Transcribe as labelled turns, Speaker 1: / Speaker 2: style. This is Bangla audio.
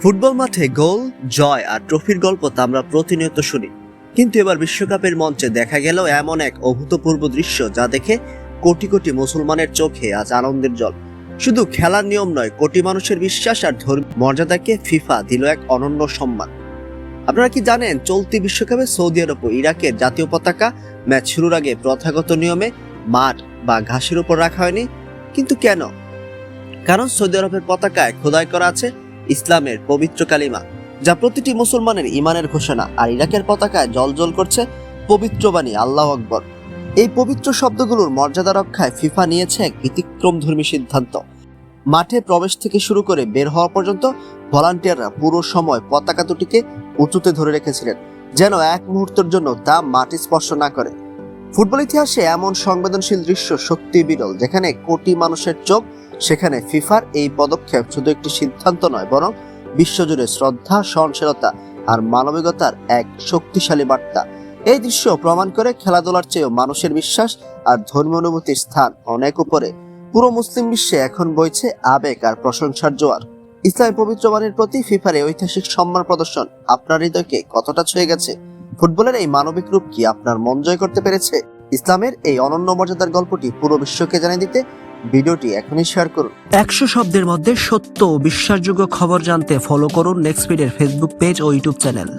Speaker 1: ফুটবল মাঠে গোল, জয় আর ট্রফির গল্প তা আমরা প্রতিনিয়ত শুনি, কিন্তু এবার বিশ্বকাপের মঞ্চে দেখা গেল এমন এক অভূতপূর্ব দৃশ্য যা দেখে কোটি কোটি মুসলমানের চোখে আজ আনন্দের জল। শুধু খেলার নিয়ম নয়, কোটি মানুষের বিশ্বাস আর ধর্মীয় মর্যাদাকে ফিফা দিল এক অনন্য সম্মান। আপনারা কি জানেন, চলতি বিশ্বকাপে সৌদি আরব ও ইরাকের জাতীয় পতাকা ম্যাচ শুরুর আগে প্রথাগত নিয়মে মাঠ বা ঘাসের উপর রাখা হয়নি? কিন্তু কেন? কারণ সৌদি আরবের পতাকায় খোদাই করা আছে ইসলামের পবিত্র কালিমা, যা প্রতিটি মুসলমানের ইমানের ঘোষণা। আর ইরাকের পতাকায় জ্বলজ্বল করছে পবিত্র বাণী আল্লাহু আকবার। এই পবিত্র শব্দগুলোর মর্যাদা রক্ষায় ফিফা নিয়েছে এক ব্যতিক্রমধর্মী সিদ্ধান্ত। মাঠে প্রবেশ থেকে শুরু করে বের হওয়া পর্যন্ত ভলান্টিয়াররা পুরো সময় পতাকা দুটিকে উঁচুতে ধরে রেখেছিলেন, যেন এক মুহূর্তের জন্য তা মাটি স্পর্শ না করে। ফুটবল ইতিহাসে এমন সংবেদনশীল দৃশ্য সত্যি বিরল, যেখানে কোটি মানুষের চোখ, সেখানে ফিফার এই পদক্ষেপ শুধু একটি সিদ্ধান্ত নয়, বরং বিশ্বজুড়ে শ্রদ্ধা, সহনশীলতা আর মানবিকতার এক শক্তিশালী বার্তা। এই দৃশ্য প্রমাণ করে খেলাধুলার চেয়েও মানুষের বিশ্বাস আর ধর্মীয় অনুভূতির স্থান অনেক উপরে। পুরো মুসলিম বিশ্বে এখন বইছে আবেগ আর প্রশংসার জোয়ার। ইসলামের পবিত্র বাণীর প্রতি ফিফার এই ঐতিহাসিক সম্মান প্রদর্শন আপনার হৃদয়কে কতটা ছুঁয়ে গেছে? ফুটবলের এই মানবিক রূপ কি আপনার মন জয় করতে পেরেছে? ইসলামের এই অনন্য মর্যাদার গল্পটি পুরো বিশ্বকে জানিয়ে দিতে ভিডিওটি এখনই শেয়ার করুন।
Speaker 2: 100 শব্দের মধ্যে সত্য ও বিশ্বাসযোগ্য খবর জানতে ফলো করুন নেক্সট স্পিডের ফেসবুক পেজ ও ইউটিউব চ্যানেল।